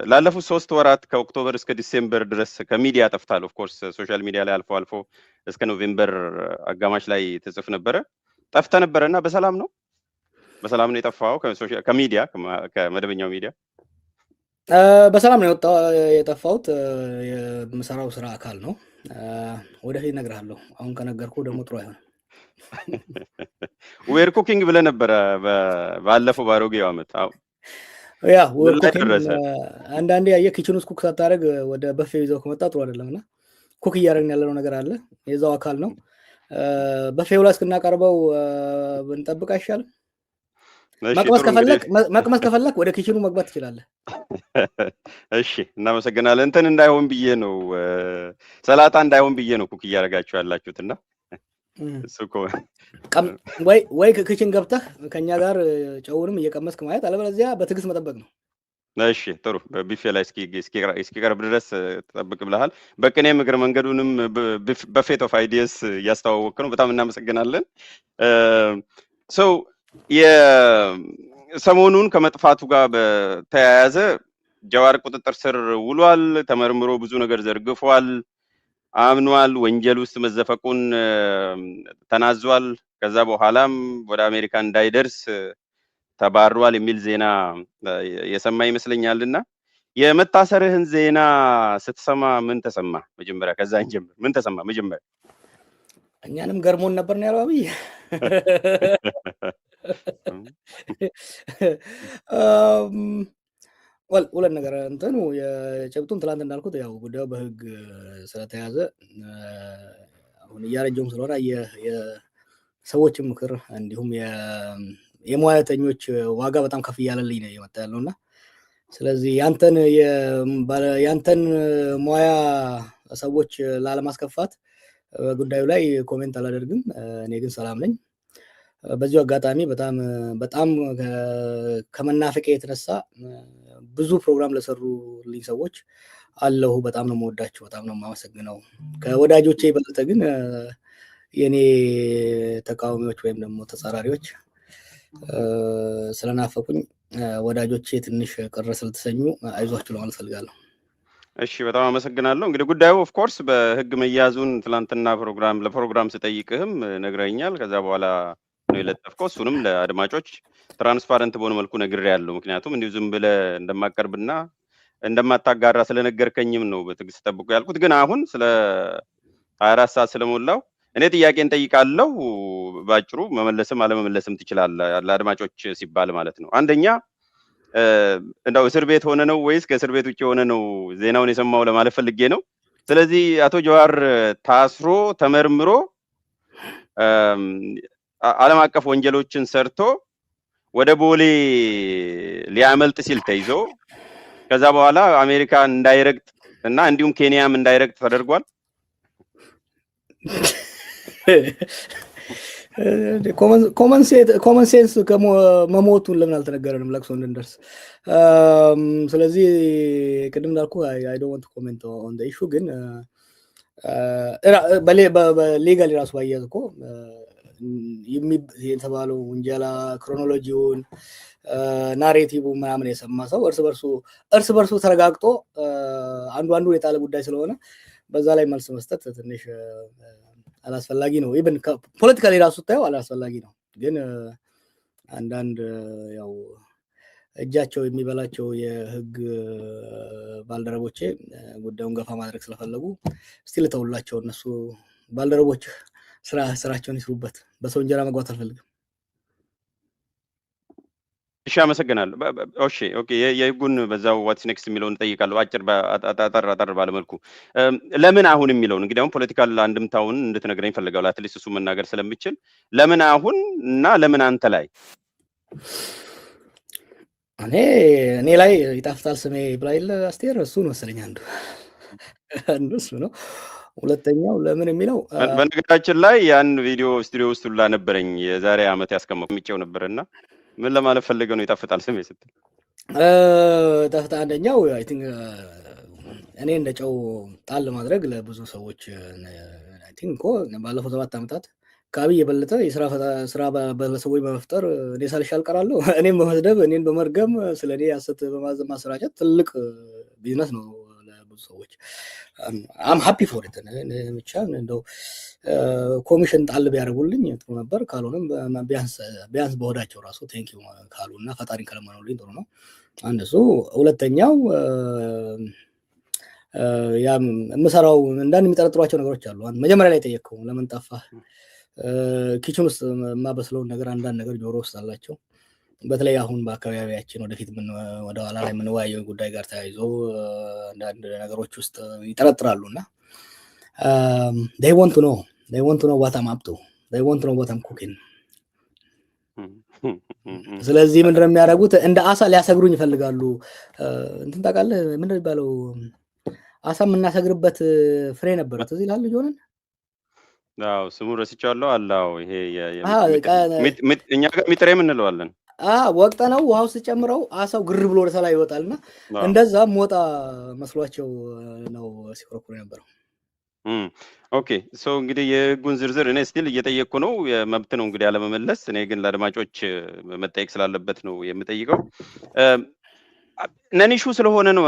ላለፉት 3 ወራት ከኦክቶበር እስከ ዲሴምበር ድረስ ከሚዲያ ጠፍታል። ኦፍ ኮርስ ሶሻል ሚዲያ ላይ አልፎ አልፎ እስከ ኖቬምበር አጋማሽ ላይ ትጽፍ ነበረ። ጠፍተ ነበረና በሰላም ነው የጠፋው ከሚዲያ ከመደበኛው ሚዲያ? በሰላም ነው የጠፋሁት። የምሰራው ስራ አካል ነው። ወደፊት እነግርሃለሁ። አሁን ከነገርኩ ደግሞ ጥሩ አይሆንም። ዌር ኩኪንግ ብለህ ነበረ ባለፈው ባሮጌው ዓመት። ያ ዌር ኩኪንግ አንዳንዴ ያየ ኪችን ውስጥ ኩክ ሳታደርግ ወደ በፌ ይዘው ከመጣ ጥሩ አይደለምና ኩክ እያደረግን ያለው ነገር አለ። የዛው አካል ነው። በፌው ላይ እስክናቀርበው ብንጠብቅ አይሻልም? መቅመስ ከፈለክ ወደ ኪችኑ መግባት ትችላለህ። እሺ፣ እናመሰግናለን። እንትን እንዳይሆን ብዬ ነው ሰላጣ እንዳይሆን ብዬ ነው ኩክ እያደረጋችሁ ያላችሁትና ወይ ኪችን ገብተህ ከኛ ጋር ጨውንም እየቀመስክ ማየት፣ አለበለዚያ በትዕግስት መጠበቅ ነው። እሺ፣ ጥሩ። ቢፌ ላይ እስኪቀርብ ድረስ ተጠብቅ ብለሃል። በቅኔም እግረ መንገዱንም በፌት ኦፍ አይዲያስ እያስተዋወቅ ነው። በጣም እናመሰግናለን። የሰሞኑን ከመጥፋቱ ጋር በተያያዘ ጀዋር ቁጥጥር ስር ውሏል። ተመርምሮ ብዙ ነገር ዘርግፏል፣ አምኗል፣ ወንጀል ውስጥ መዘፈቁን ተናዟል። ከዛ በኋላም ወደ አሜሪካ እንዳይደርስ ተባሯል የሚል ዜና የሰማ ይመስለኛልና የመታሰርህን ዜና ስትሰማ ምን ተሰማ? መጀመሪያ ከዛ እንጀምር። ምን ተሰማ መጀመሪያ? እኛንም ገርሞን ነበር ነው ያለው አብይ። ሁለት ነገር እንትኑ የጭብጡን ትላንት እንዳልኩት ያው ጉዳዩ በህግ ስለተያዘ አሁን እያረጀውም ስለሆነ የሰዎች ምክር እንዲሁም የሙያተኞች ዋጋ በጣም ከፍ እያለልኝ ነው የመጣ ያለውና ስለዚህ ያንተን ሙያ ሰዎች ላለማስከፋት ጉዳዩ ላይ ኮሜንት አላደርግም። እኔ ግን ሰላም ነኝ። በዚሁ አጋጣሚ በጣም ከመናፈቄ የተነሳ ብዙ ፕሮግራም ለሰሩልኝ ሰዎች አለሁ። በጣም ነው የምወዳቸው፣ በጣም ነው የማመሰግነው። ከወዳጆቼ ይበልጥ ግን የኔ ተቃዋሚዎች ወይም ደግሞ ተጻራሪዎች ስለናፈቁኝ ወዳጆቼ ትንሽ ቅር ስለተሰኙ አይዟችሁ ለማለት ፈልጋለሁ። እሺ፣ በጣም አመሰግናለሁ። እንግዲህ ጉዳዩ ኦፍ ኮርስ በህግ መያዙን ትላንትና ለፕሮግራም ስጠይቅህም ነግረኛል። ከዛ በኋላ ነው የለጠፍከው። እሱንም ለአድማጮች ትራንስፓረንት በሆነ መልኩ ነግሬያለሁ። ምክንያቱም እንዲሁ ዝም ብለህ እንደማቀርብና እንደማታጋራ ስለነገርከኝም ነው በትዕግስት ጠብቁ ያልኩት። ግን አሁን ስለ 24 ሰዓት ስለሞላው እኔ ጥያቄን ጠይቃለሁ። ባጭሩ መመለስም አለመመለስም ትችላለህ፣ ለአድማጮች ሲባል ማለት ነው። አንደኛ እንደው እስር ቤት ሆነ ነው ወይስ ከእስር ቤት ውጭ ሆነ ነው ዜናውን የሰማው ለማለት ፈልጌ ነው። ስለዚህ አቶ ጀዋር ታስሮ ተመርምሮ ዓለም አቀፍ ወንጀሎችን ሰርቶ ወደ ቦሌ ሊያመልጥ ሲል ተይዞ ከዛ በኋላ አሜሪካ እንዳይረግጥ እና እንዲሁም ኬንያም እንዳይረግጥ ተደርጓል። ኮመን ሴንስ መሞቱን ለምን አልተነገረንም ለቅሶ እንድንደርስ? ስለዚህ ቅድም እንዳልኩ አይ ዶንት ዋንት ኮሜንት ኦን ዘ ኢሹ። ግን በሌጋሊ ራሱ ባያዝ እኮ የተባለው ውንጀላ ክሮኖሎጂውን ናሬቲቭ ምናምን የሰማ ሰው እርስ በርሱ ተረጋግጦ አንዱ የጣለ ጉዳይ ስለሆነ በዛ ላይ መልስ መስጠት ትንሽ አላስፈላጊ ነው። ኢቭን ፖለቲካሊ ራሱ ታየው አላስፈላጊ ነው። ግን አንዳንድ ያው እጃቸው የሚበላቸው የህግ ባልደረቦቼ ጉዳዩን ገፋ ማድረግ ስለፈለጉ እስቲ ልተውላቸው። እነሱ ባልደረቦች ስራቸውን ይስሩበት። በሰው እንጀራ መግባት አልፈልግም። እሺ፣ አመሰግናለሁ። እሺ፣ ኦኬ። የህጉን በዛው ዋትስ ኔክስት የሚለውን ጠይቃለሁ። አጠር ባለመልኩ ለምን አሁን የሚለውን እንግዲህ አሁን ፖለቲካል አንድምታውን እንድትነግረኝ ፈልጋለሁ። አትሊስት እሱ መናገር ስለምችል ለምን አሁን እና ለምን አንተ ላይ? እኔ ላይ ይጣፍጣል ስሜ ብላይል አስቴር እሱ ነው መሰለኝ አንዱ እሱ ነው። ሁለተኛው ለምን የሚለው በነገራችን ላይ ያን ቪዲዮ ስቱዲዮ ውስጥ ሁላ ነበረኝ የዛሬ ዓመት ያስቀመጥኩት ነበርና ምን ለማለት ፈልገው ነው ይጣፍጣል ስሜ ስትል? ይጣፍጣ አንደኛው አይ ቲንክ እኔ እንደ ጨው ጣል ማድረግ ለብዙ ሰዎች አይ ቲንክ ባለፈው 7 ዓመታት ከአብይ የበለጠ ስራ በሰዎች በመፍጠር እኔ ሳልሻል ቀራለሁ። እኔም በመስደብ እኔን በመርገም ስለ እኔ ሐሰት በማሰራጨት ትልቅ ቢዝነስ ነው ለብዙ ሰዎች። አም ሃፒ ፎር ኢት። ብቻ እንደው ኮሚሽን ጣል ቢያደርጉልኝ ጥሩ ነበር። ካልሆነም ቢያንስ በሆዳቸው ራሱ ቴንኪው ካሉ እና ፈጣሪን ከለመኑልኝ ጥሩ ነው። አንድ እሱ። ሁለተኛው የምሰራው አንዳንድ የሚጠረጥሯቸው ነገሮች አሉ። መጀመሪያ ላይ ጠየቅከው ለምን ጠፋህ? ኪችን ውስጥ የማበስለውን ነገር አንዳንድ ነገር ጆሮ ውስጥ አላቸው። በተለይ አሁን በአካባቢያችን ወደፊት ወደ ኋላ ላይ የምንወያየው ጉዳይ ጋር ተያይዞ አንዳንድ ነገሮች ውስጥ ይጠረጥራሉ እና they want to know what I'm up to. they want to know what I'm cooking. ስለዚህ ምንድነው የሚያደርጉት? እንደ አሳ ሊያሰግሩኝ ይፈልጋሉ። እንትን ታውቃለህ ምንድነው የሚባለው? አሳ የምናሰግርበት ፍሬ ነበር ትዝ ይላል ጆነን? አዎ ስሙ ረስቻለሁ። አላው ይሄ እኛ ጋር ሚጥሬ እንለዋለን። ወቅተ ነው ውሃ ውስጥ ጨምረው አሳው ግር ብሎ ወደ ሰማይ ይወጣልና እንደዛ ሞጣ መስሏቸው ነው ሲኮረኩሩ የነበረው። ኦኬ ሶ እንግዲህ የህጉን ዝርዝር እኔ ስቲል እየጠየቅኩ ነው። መብት ነው እንግዲህ አለመመለስ። እኔ ግን ለአድማጮች መጠየቅ ስላለበት ነው የምጠይቀው። ነኒሹ ስለሆነ ነው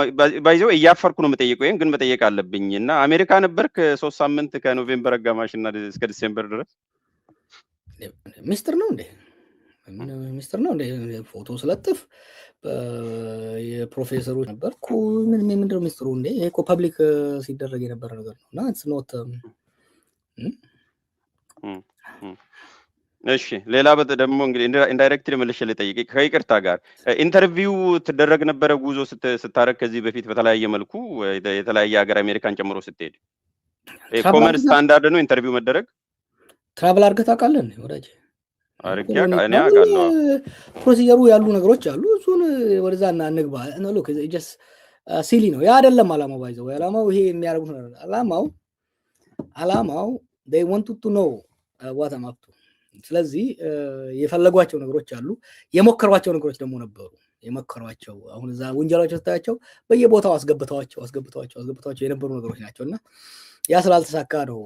ባይዘው እያፈርኩ ነው የምጠይቀው። ይሄን ግን መጠየቅ አለብኝ እና አሜሪካ ነበርክ 3 ሳምንት ከኖቬምበር አጋማሽ እና እስከ ዲሴምበር ድረስ? ሚስጥር ነው እንዴ? ፎቶ ስለጥፍ የፕሮፌሰሮች ነበርኩ። ምንድነው ሚስጥሩ እንዴ? ይሄ እኮ ፐብሊክ ሲደረግ የነበረ ነገር ነው እና ኢትስ ኖት። እሺ ሌላ ደግሞ እንግዲህ ኢንዳይሬክትሊ መልሼ ልጠይቅ ከይቅርታ ጋር ኢንተርቪው ትደረግ ነበረ ጉዞ ስታረግ ከዚህ በፊት በተለያየ መልኩ የተለያየ ሀገር አሜሪካን ጨምሮ ስትሄድ ኮመን ስታንዳርድ ነው ኢንተርቪው መደረግ? ትራቭል አድርገህ ታውቃለህ ወዳጅ? አርኪያ እኔ አውቃለሁ። ፕሮሲጀሩ ያሉ ነገሮች አሉ። እሱን ወደዛ እንግባ ነው። ሎክ ጀስት ሲሊ ነው ያ አይደለም አላማው። ባይዘው አላማው ይሄ የሚያደርጉት ነው። አላማው they wanted to know what I'm up to። ስለዚህ የፈለጓቸው ነገሮች አሉ፣ የሞከሯቸው ነገሮች ደግሞ ነበሩ። የሞከሯቸው አሁን እዛ ወንጀላቸው ስታያቸው በየቦታው አስገብተዋቸው የነበሩ ነገሮች ናቸውና ያ ስላልተሳካ ነው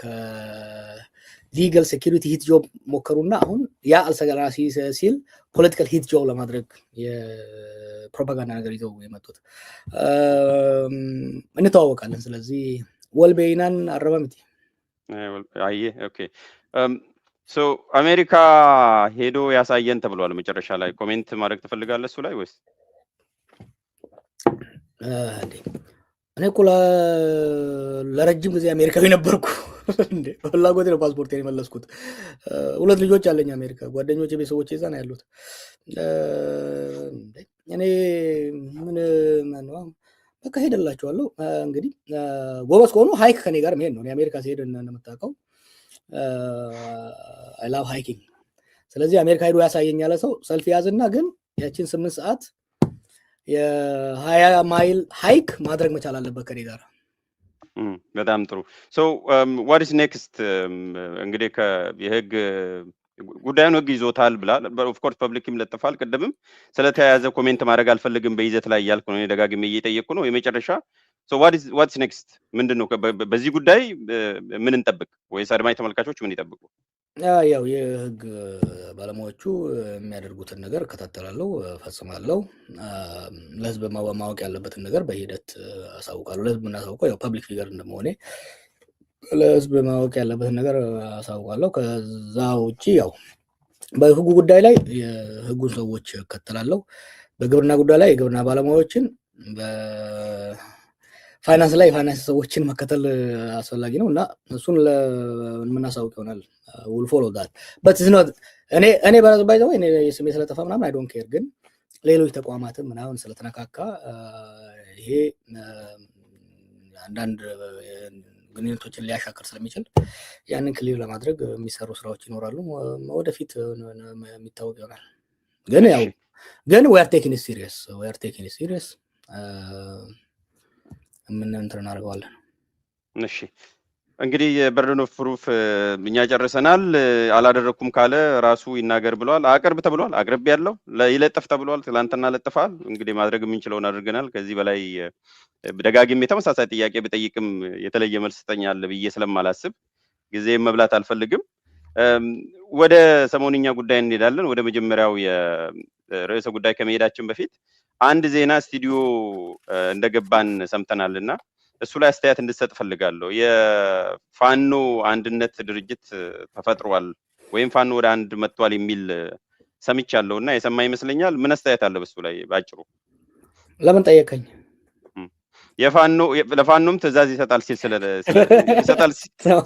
ከሊጋል ሴኩሪቲ ሂት ጆብ ሞከሩና አሁን ያ አልሰራ ሲል ፖለቲካል ሂት ጆብ ለማድረግ የፕሮፓጋንዳ ነገር ይዘው የመጡት። እንተዋወቃለን። ስለዚህ ወልቤይናን አረባምቲ አየ ኦኬ ሶ አሜሪካ ሄዶ ያሳየን ተብሏል። መጨረሻ ላይ ኮሜንት ማድረግ ትፈልጋለህ እሱ ላይ ወይስ? እኔ እኮ ለረጅም ጊዜ አሜሪካዊ ነበርኩ እንዴ። ፍላጎቴ ነው ፓስፖርቴን የመለስኩት። 2 ልጆች አለኝ አሜሪካ። ጓደኞቼ ቤተሰቦቼ እዛ ነው ያሉት። እኔ ምን በቃ ሄደላቸዋለሁ። እንግዲህ ጎበዝ ከሆኑ ሃይክ ከኔ ጋር መሄድ ነው። እኔ አሜሪካ ሲሄድ እንደምታውቀው አይ ላቭ ሃይኪንግ። ስለዚህ አሜሪካ ሄዶ ያሳየኛል ሰው ሰልፍ ያዝና ግን ያቺን 8 ሰዓት የ20 ማይል ሃይክ ማድረግ መቻል አለበት ከኔ ጋር። በጣም ጥሩ። ሶ what is next? እንግዲህ የህግ ጉዳዩን ህግ ይዞታል ብላል። ኦፍ ኮርስ ፐብሊክም ለጥፋል። ቅድምም ስለተያያዘ ኮሜንት ማድረግ አልፈልግም በይዘት ላይ ያልኩ ነው። እኔ ደጋግሜ እየጠየቅኩ ነው። የመጨረሻ ሶ what's next? ምንድነው በዚህ ጉዳይ ምን እንጠብቅ? ወይስ አድማጭ ተመልካቾች ምን ይጠብቁ? ያው የህግ ባለሙያዎቹ የሚያደርጉትን ነገር እከታተላለሁ፣ እፈጽማለሁ። ለህዝብ ማወቅ ያለበትን ነገር በሂደት አሳውቃለሁ። ለህዝብ እናሳውቀው ያው ፐብሊክ ፊገር እንደመሆኔ ለህዝብ ማወቅ ያለበትን ነገር አሳውቃለሁ። ከዛ ውጪ ያው በህጉ ጉዳይ ላይ የህጉን ሰዎች እከተላለሁ። በግብርና ጉዳይ ላይ የግብርና ባለሙያዎችን፣ በፋይናንስ ላይ የፋይናንስ ሰዎችን መከተል አስፈላጊ ነው እና እሱን ለምናሳውቅ ይሆናል። will follow that but it's not እኔ ባይዘው እኔ ስሜ ስለጠፋ ምናምን I don't care። ግን ሌሎች ተቋማትም ምናምን ስለተነካካ ይሄ አንዳንድ ግንኙነቶችን ሊያሻክር ስለሚችል ያንን ክሊር ለማድረግ የሚሰሩ ስራዎች ይኖራሉ። ወደፊት የሚታወቅ ይሆናል። ግን we are taking it serious ምን እንትን እናደርገዋለን። እሺ እንግዲህ የበርደን ኦፍ ፕሩፍ እኛ ጨርሰናል። አላደረኩም ካለ ራሱ ይናገር ብሏል። አቅርብ ተብሏል። አቅርብ ያለው ይለጥፍ ተብሏል። ትላንትና ለጥፋል። እንግዲህ ማድረግ የምንችለውን አድርገናል። ከዚህ በላይ ደጋግሜ ተመሳሳይ ጥያቄ ብጠይቅም የተለየ መልስ ሰጠኛል ብዬ ስለማላስብ ጊዜ መብላት አልፈልግም። ወደ ሰሞንኛ ጉዳይ እንሄዳለን። ወደ መጀመሪያው የርዕሰ ጉዳይ ከመሄዳችን በፊት አንድ ዜና ስቱዲዮ እንደገባን ሰምተናልና እሱ ላይ አስተያየት እንድትሰጥ ፈልጋለሁ። የፋኖ አንድነት ድርጅት ተፈጥሯል ወይም ፋኖ ወደ አንድ መጥቷል የሚል ሰምቻለሁና የሰማ ይመስለኛል። ምን አስተያየት አለ በሱ ላይ ባጭሩ? ለምን ጠየቀኝ? ለፋኖም ትዕዛዝ ይሰጣል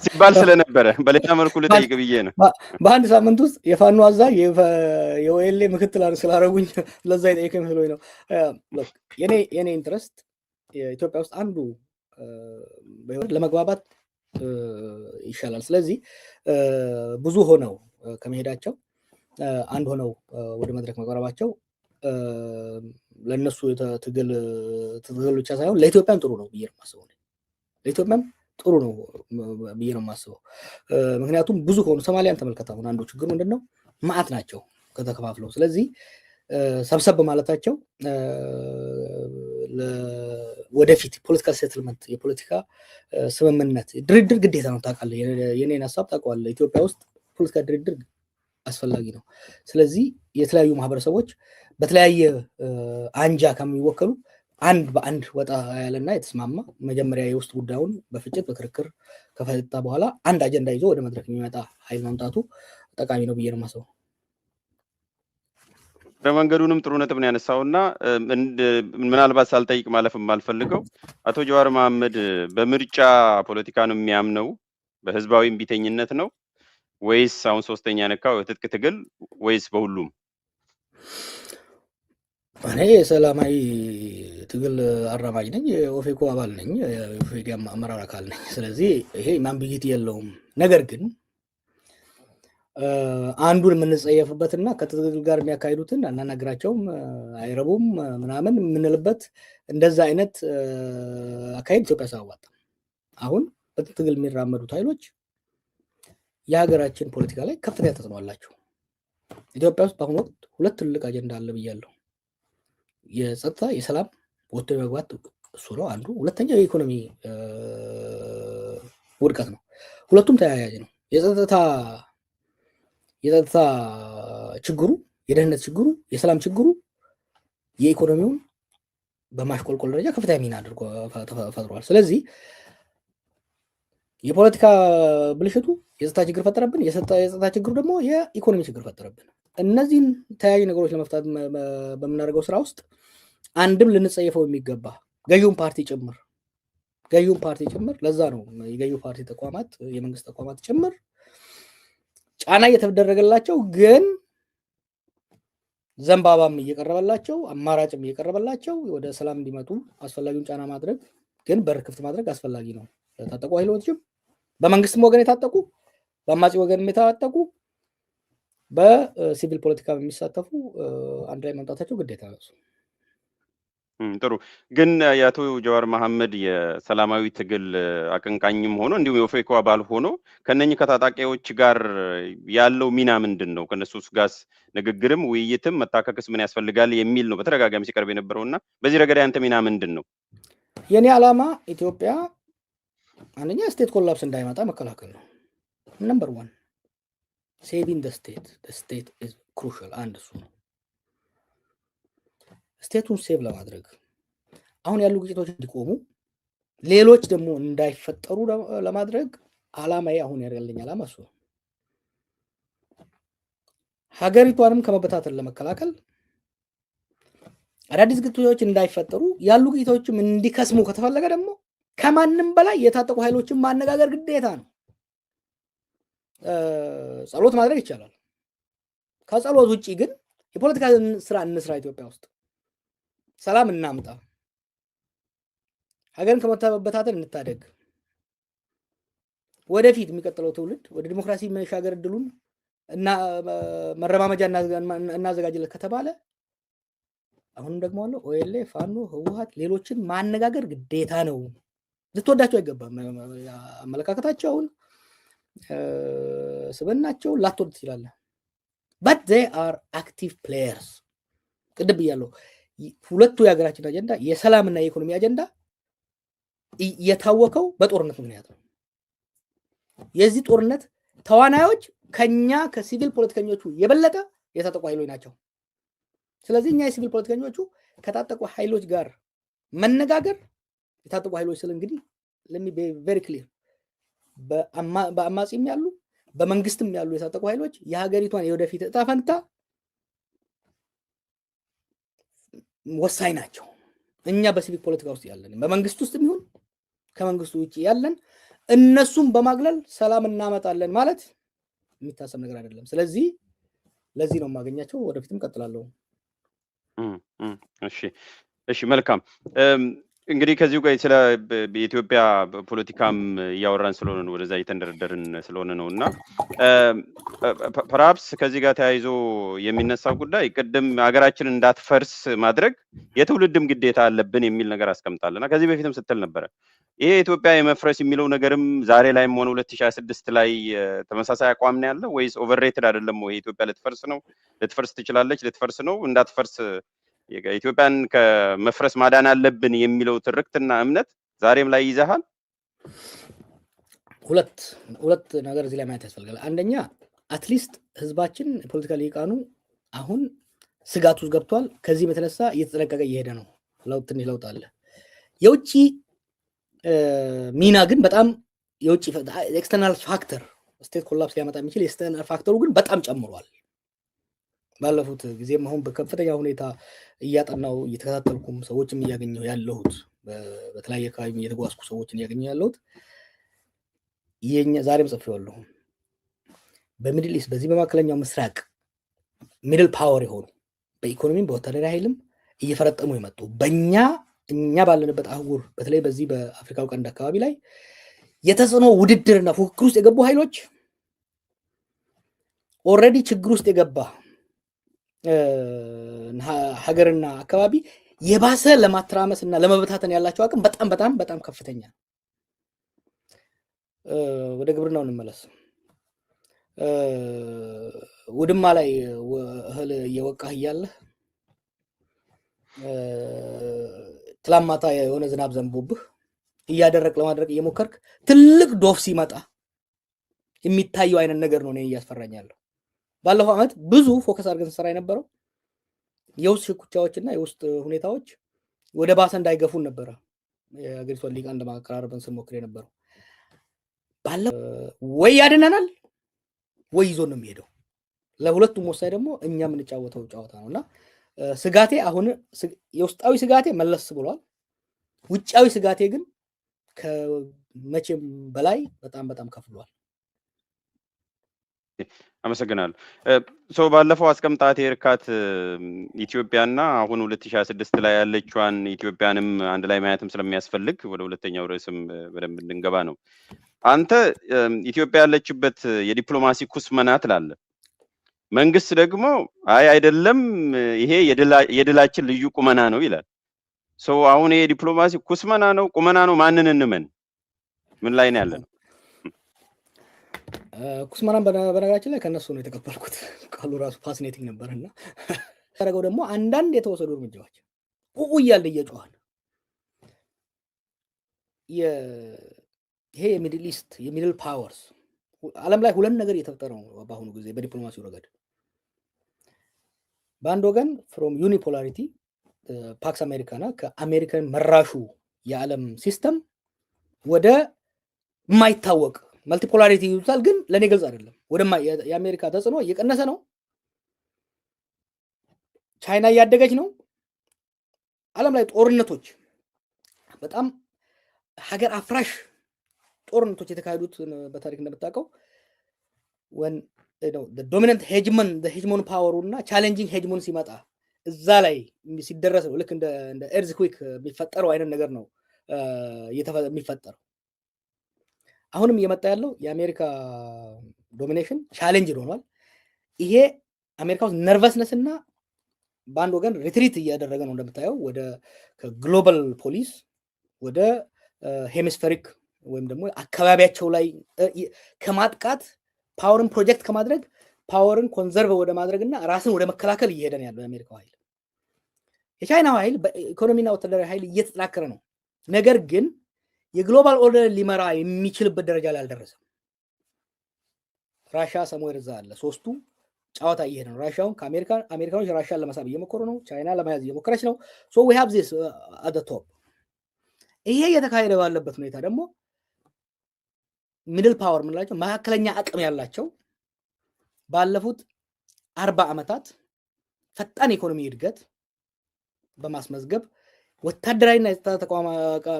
ሲባል ስለነበረ በሌላ መልኩ ልጠይቅ ብዬ ነው። በአንድ ሳምንት ውስጥ የፋኖ አዛዥ የኦኤልኤ ምክትል ስላደረጉኝ ለዛ የጠየቀኝ መስሎኝ ነው። የኔ ኢንትረስት ኢትዮጵያ ውስጥ አንዱ ለመግባባት ይሻላል። ስለዚህ ብዙ ሆነው ከመሄዳቸው አንድ ሆነው ወደ መድረክ መቅረባቸው ለነሱ ትግል ብቻ ሳይሆን ለኢትዮጵያም ጥሩ ነው ብዬ ነው የማስበው። ለኢትዮጵያም ጥሩ ነው ብዬ ነው የማስበው። ምክንያቱም ብዙ ሆኑ ሶማሊያን ተመልከታ። አሁን አንዱ ችግር ምንድነው? ማዕት ናቸው ከተከፋፍለው። ስለዚህ ሰብሰብ ማለታቸው ወደፊት ፖለቲካል ሴትልመንት የፖለቲካ ስምምነት ድርድር ግዴታ ነው። ታውቃለህ፣ የኔን ሀሳብ ታውቀዋለህ። ኢትዮጵያ ውስጥ ፖለቲካ ድርድር አስፈላጊ ነው። ስለዚህ የተለያዩ ማህበረሰቦች በተለያየ አንጃ ከሚወከሉ አንድ በአንድ ወጣ ያለና የተስማማ መጀመሪያ የውስጥ ጉዳዩን በፍጭት በክርክር ከፈታ በኋላ አንድ አጀንዳ ይዞ ወደ መድረክ የሚመጣ ኃይል ማምጣቱ ጠቃሚ ነው ብዬ ነው የማስበው። በመንገዱንም ጥሩ ነጥብ ነው ያነሳውና ምናልባት ሳልጠይቅ ማለፍ የማልፈልገው አቶ ጀዋር መሐመድ በምርጫ ፖለቲካ ነው የሚያምነው፣ በህዝባዊ እምቢተኝነት ነው ወይስ አሁን ሶስተኛ ነካው የትጥቅ ትግል ወይስ በሁሉም? እኔ የሰላማዊ ትግል አራማጅ ነኝ፣ የኦፌኮ አባል ነኝ፣ የኦፌኮ አመራር አካል ነኝ። ስለዚህ ይሄ አምቢጊቲ የለውም። ነገር ግን አንዱን የምንጸየፍበትና ከትግል ጋር የሚያካሂዱትን አናናግራቸውም፣ አይረቡም ምናምን የምንልበት እንደዛ አይነት አካሄድ ኢትዮጵያ ሳያዋጣ አሁን በትግል የሚራመዱት ኃይሎች የሀገራችን ፖለቲካ ላይ ከፍተኛ ተጽዕኖ አላቸው። ኢትዮጵያ ውስጥ በአሁኑ ወቅት ሁለት ትልቅ አጀንዳ አለ ብያለሁ። የጸጥታ የሰላም ወጥቶ የመግባት እሱ ነው አንዱ። ሁለተኛው የኢኮኖሚ ውድቀት ነው። ሁለቱም ተያያዥ ነው። የጸጥታ ችግሩ፣ የደህንነት ችግሩ፣ የሰላም ችግሩ የኢኮኖሚውን በማሽቆልቆል ደረጃ ከፍተኛ ሚና አድርጎ ፈጥሯል። ስለዚህ የፖለቲካ ብልሽቱ የጸጥታ ችግር ፈጠረብን፣ የጸጥታ ችግሩ ደግሞ የኢኮኖሚ ችግር ፈጠረብን። እነዚህን ተያያዥ ነገሮች ለመፍታት በምናደርገው ስራ ውስጥ አንድም ልንጸየፈው የሚገባ ገዢውን ፓርቲ ጭምር ለዛ ነው የገዢው ፓርቲ ተቋማት የመንግስት ተቋማት ጭምር ጫና እየተደረገላቸው ግን ዘንባባም እየቀረበላቸው አማራጭም እየቀረበላቸው ወደ ሰላም እንዲመጡ አስፈላጊውን ጫና ማድረግ ግን በር ክፍት ማድረግ አስፈላጊ ነው። የታጠቁ ኃይሎችም በመንግስትም ወገን የታጠቁ በአማጺ ወገንም የታጠቁ በሲቪል ፖለቲካ የሚሳተፉ አንድ ላይ መምጣታቸው ግዴታ ነው። ጥሩ። ግን የአቶ ጀዋር መሐመድ የሰላማዊ ትግል አቀንቃኝም ሆኖ እንዲሁም የኦፌኮ አባል ሆኖ ከነኚህ ከታጣቂዎች ጋር ያለው ሚና ምንድን ነው? ከነሱስ ጋር ንግግርም ውይይትም መታከክስ ምን ያስፈልጋል የሚል ነው በተደጋጋሚ ሲቀርብ የነበረውና በዚህ ረገድ ያንተ ሚና ምንድን ነው? የኔ ዓላማ ኢትዮጵያ አንደኛ ስቴት ኮላፕስ እንዳይመጣ መከላከል ነው። ነምበር 1 ሴቪንግ ስቴት ኢዝ ክሩሻል። አንድ እሱ ነው። ስቴቱን ሴቭ ለማድረግ አሁን ያሉ ግጭቶች እንዲቆሙ ሌሎች ደግሞ እንዳይፈጠሩ ለማድረግ ዓላማዬ አሁን ያለኝ ዓላማ እሱ ነው። ሀገሪቷንም ከመበታተን ለመከላከል አዳዲስ ግጭቶች እንዳይፈጠሩ ያሉ ግጭቶችም እንዲከስሙ ከተፈለገ ደግሞ ከማንም በላይ የታጠቁ ኃይሎችን ማነጋገር ግዴታ ነው። ጸሎት ማድረግ ይቻላል። ከጸሎት ውጪ ግን የፖለቲካ ስራ እንስራ። ኢትዮጵያ ውስጥ ሰላም እናምጣ። ሀገርን ከመበታተን እንታደግ። ወደፊት የሚቀጥለው ትውልድ ወደ ዲሞክራሲ መሻገር እድሉን እና መረማመጃ እናዘጋጅለት ከተባለ አሁንም ደግሞ አለ ኦኤልኤ፣ ፋኖ፣ ህወሓት ሌሎችን ማነጋገር ግዴታ ነው። ልትወዳቸው አይገባም። አመለካከታቸውን ስብናቸውን ላትወድ ትችላለህ። but they are active players። ቅድም ብያለሁ። ሁለቱ የሀገራችን አጀንዳ የሰላምና የኢኮኖሚ አጀንዳ የታወቀው በጦርነት ምክንያት ነው። የዚህ ጦርነት ተዋናዮች ከኛ ከሲቪል ፖለቲከኞቹ የበለጠ የታጠቁ ኃይሎች ናቸው። ስለዚህ እኛ የሲቪል ፖለቲከኞቹ ከታጠቁ ኃይሎች ጋር መነጋገር የታጠቁ ኃይሎች ስለ እንግዲህ let me be very clear በአማጺም ያሉ በመንግስትም ያሉ የታጠቁ ኃይሎች የሀገሪቷን የወደፊት እጣ ፈንታ ወሳኝ ናቸው። እኛ በሲቪክ ፖለቲካ ውስጥ ያለን በመንግስት ውስጥም ይሁን ከመንግስቱ ውጪ ያለን እነሱም በማግለል ሰላም እናመጣለን ማለት የሚታሰብ ነገር አይደለም። ስለዚህ ለዚህ ነው የማገኛቸው። ወደፊትም ቀጥላለሁ። እሺ መልካም። እንግዲህ ከዚሁ ጋር ስለ የኢትዮጵያ ፖለቲካም እያወራን ስለሆነ ነው ወደዛ እየተንደረደርን ስለሆነ ነው እና ፐርሃፕስ ከዚህ ጋር ተያይዞ የሚነሳው ጉዳይ ቅድም ሀገራችንን እንዳትፈርስ ማድረግ የትውልድም ግዴታ አለብን የሚል ነገር አስቀምጣልና ከዚህ በፊትም ስትል ነበረ። ይሄ ኢትዮጵያ የመፍረስ የሚለው ነገርም ዛሬ ላይም ሆነ 2026 ላይ ተመሳሳይ አቋም ነው ያለው ወይስ ኦቨርሬትድ አይደለም? ወይ ኢትዮጵያ ልትፈርስ ነው፣ ልትፈርስ ትችላለች፣ ልትፈርስ ነው፣ እንዳትፈርስ ኢትዮጵያን ከመፍረስ ማዳን አለብን የሚለው ትርክትና እምነት ዛሬም ላይ ይዘሃል? ሁለት ነገር እዚህ ላይ ማየት ያስፈልጋል። አንደኛ አትሊስት ህዝባችን ፖለቲካ ሊቃኑ አሁን ስጋት ውስጥ ገብቷል። ከዚህ በተነሳ እየተጠነቀቀ እየሄደ ነው። ትንሽ ለውጥ አለ። የውጭ ሚና ግን በጣም የውጭ ኤክስተርናል ፋክተር ስቴት ኮላፕስ ሊያመጣ የሚችል ኤክስተርናል ፋክተሩ ግን በጣም ጨምሯል። ባለፉት ጊዜም አሁን በከፍተኛ ሁኔታ እያጠናው እየተከታተልኩም ሰዎችም እያገኘው ያለሁት በተለያየ አካባቢ እየተጓዝኩ ሰዎችን እያገኘው ያለሁት ዛሬም ጽፌዋለሁ። በሚድል ኢስት በዚህ በመካከለኛው ምስራቅ ሚድል ፓወር የሆኑ በኢኮኖሚም በወታደራዊ ኃይልም እየፈረጠሙ የመጡ እኛ ባለንበት አህጉር በተለይ በዚህ በአፍሪካው ቀንድ አካባቢ ላይ የተጽዕኖ ውድድርና ፉክክር ውስጥ የገቡ ኃይሎች ኦልሬዲ ችግር ውስጥ የገባ ሀገርና አካባቢ የባሰ ለማተራመስ እና ለመበታተን ያላቸው አቅም በጣም በጣም በጣም ከፍተኛ። ወደ ግብርናው እንመለስ። ውድማ ላይ እህል እየወቃህ እያለህ ትላንት ማታ የሆነ ዝናብ ዘንቦብህ ለማድረግ እየሞከርክ ትልቅ ዶፍ ሲመጣ የሚታየው አይነት ነገር ነው እኔ እያስፈራኛለሁ። ባለፈው ዓመት ብዙ ፎከስ አድርገን ስንሰራ የነበረው የውስጥ ሽኩቻዎችና የውስጥ ሁኔታዎች ወደ ባሰ እንዳይገፉን ነበረ የሀገሪቷን ሊቃን ለማቀራረብን ስንሞክር የነበረው። ወይ ያድነናል ወይ ይዞ ነው የሚሄደው። ለሁለቱም ወሳኝ ደግሞ እኛ የምንጫወተው ጨዋታ ነው እና ስጋቴ አሁን የውስጣዊ ስጋቴ መለስ ብሏል። ውጫዊ ስጋቴ ግን ከመቼም በላይ በጣም በጣም ከፍሏል። አመሰግናለሁ። ባለፈው አስቀምጣት የርካት ኢትዮጵያና አሁን 2026 ላይ ያለችዋን ኢትዮጵያንም አንድ ላይ ማየትም ስለሚያስፈልግ ወደ ሁለተኛው ርዕስም በደንብ እንድንገባ ነው። አንተ ኢትዮጵያ ያለችበት የዲፕሎማሲ ኩስመና ትላለህ። መንግስት ደግሞ አይደለም ይሄ የድላችን ልዩ ቁመና ነው ይላል። አሁን ይሄ ዲፕሎማሲ ኩስመና ነው ቁመና ነው? ማንን እንመን? ምን ላይ ነው ያለ ነው? ኩስመናን በነገራችን ላይ ከነሱ ነው የተቀበልኩት። ቃሉ ራሱ ፋሲኔቲንግ ነበርና ያደረገው ደግሞ አንዳንድ የተወሰዱ እርምጃዎች እያለ እየጮሃል ይሄ የሚድል ኢስት የሚድል ፓወርስ ዓለም ላይ ሁለት ነገር እየተፈጠረ ነው በአሁኑ ጊዜ በዲፕሎማሲው ረገድ። በአንድ ወገን ፍሮም ዩኒፖላሪቲ ፓክስ አሜሪካና ከአሜሪካን መራሹ የዓለም ሲስተም ወደ የማይታወቅ መልቲፖላሪቲ ይሉታል፣ ግን ለኔ ግልጽ አይደለም። ወደ የአሜሪካ ተጽዕኖ እየቀነሰ ነው። ቻይና እያደገች ነው። ዓለም ላይ ጦርነቶች በጣም ሀገር አፍራሽ ጦርነቶች የተካሄዱት በታሪክ እንደምታውቀው when the dominant hegemon ፓወሩ እና ቻሌንጂንግ ሄጅሞን ሲመጣ እዛ ላይ ሲደረስ ነው። ልክ እንደ ኤርዝኩዊክ የሚፈጠረው አይነት ነገር ነው የሚፈጠረው። አሁንም እየመጣ ያለው የአሜሪካ ዶሚኔሽን ቻሌንጅ ሆኗል። ይሄ አሜሪካ ውስጥ ነርቨስነስ እና በአንድ ወገን ሪትሪት እያደረገ ነው እንደምታየው ወደ ከግሎባል ፖሊስ ወደ ሄሚስፌሪክ ወይም ደግሞ አካባቢያቸው ላይ ከማጥቃት ፓወርን ፕሮጀክት ከማድረግ ፓወርን ኮንዘርቭ ወደ ማድረግ እና ራስን ወደ መከላከል እየሄደ ነው ያለው የአሜሪካው ኃይል። የቻይናው ኃይል በኢኮኖሚና ወታደራዊ ኃይል እየተጠናከረ ነው። ነገር ግን የግሎባል ኦርደር ሊመራ የሚችልበት ደረጃ ላይ አልደረሰም። ራሻ ሰሞኑን እዛ አለ። ሶስቱ ጨዋታ እየሄደ ነው። ራሻውን አሜሪካኖች ራሻን ለመሳብ እየሞከሩ ነው። ቻይና ለመያዝ እየሞከረች ነው። ሶ ዊ ሃቭ ዚስ አት ዘ ቶፕ። ይሄ እየተካሄደ ባለበት ሁኔታ ደግሞ ሚድል ፓወር የምንላቸው መካከለኛ አቅም ያላቸው ባለፉት 40 ዓመታት ፈጣን ኢኮኖሚ እድገት በማስመዝገብ ወታደራዊና የጸጥታ ተቋም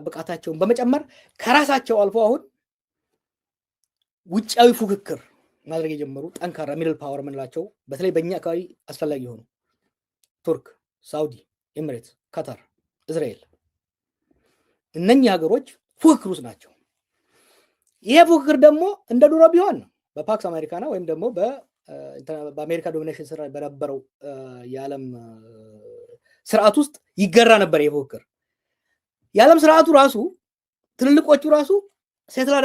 ብቃታቸውን በመጨመር ከራሳቸው አልፎ አሁን ውጫዊ ፉክክር ማድረግ የጀመሩ ጠንካራ ሚድል ፓወር የምንላቸው በተለይ በእኛ አካባቢ አስፈላጊ የሆኑ ቱርክ፣ ሳውዲ፣ ኤሚሬትስ፣ ካታር፣ እስራኤል እነኚህ ሀገሮች ፉክክር ውስጥ ናቸው። ይሄ ፉክክር ደግሞ እንደ ድሮ ቢሆን በፓክስ አሜሪካና ወይም ደግሞ በአሜሪካ ዶሚኔሽን ስራ በነበረው የዓለም ስርዓት ውስጥ ይገራ ነበር። ይሄ ፉክክር የዓለም ስርዓቱ ራሱ ትልልቆቹ ራሱ ሴትል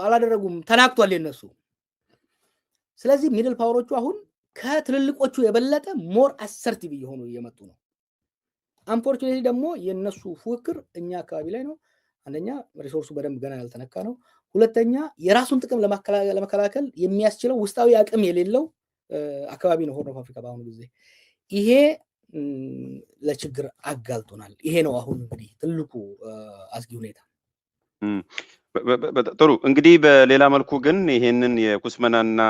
አላደረጉም ተናክቷል የነሱ። ስለዚህ ሚድል ፓወሮቹ አሁን ከትልልቆቹ የበለጠ ሞር አሰርቲቭ እየሆኑ እየመጡ ነው። አንፎርቹኔትሊ ደግሞ የነሱ ፉክክር እኛ አካባቢ ላይ ነው። አንደኛ ሪሶርሱ በደንብ ገና ያልተነካ ነው። ሁለተኛ የራሱን ጥቅም ለመከላከል የሚያስችለው ውስጣዊ አቅም የሌለው አካባቢ ነው ሆርን ኦፍ አፍሪካ በአሁኑ ጊዜ። ይሄ ለችግር አጋልጦናል። ይሄ ነው አሁን እንግዲህ ትልቁ አስጊ ሁኔታ። ጥሩ እንግዲህ በሌላ መልኩ ግን ይሄንን የኩስመናና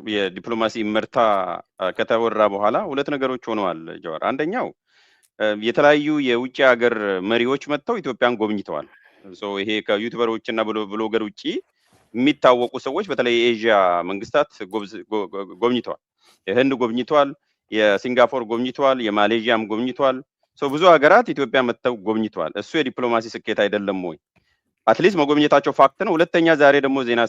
የዲፕሎማሲ ምርታ ከተወራ በኋላ ሁለት ነገሮች ሆነዋል ጀዋር። አንደኛው የተለያዩ የውጭ ሀገር መሪዎች መጥተው ኢትዮጵያን ጎብኝተዋል። ይሄ ከዩቲዩበሮች እና ብሎገር ውጭ የሚታወቁ ሰዎች በተለይ የኤዥያ መንግስታት ጎብኝተዋል። የህንድ ጎብኝተዋል፣ የሲንጋፖር ጎብኝተዋል፣ የማሌዥያም ጎብኝተዋል። ብዙ ሀገራት ኢትዮጵያ መጥተው ጎብኝተዋል። እሱ የዲፕሎማሲ ስኬት አይደለም ወይ? አትሊስት መጎብኘታቸው ፋክት ነው። ሁለተኛ ዛሬ ደግሞ ዜና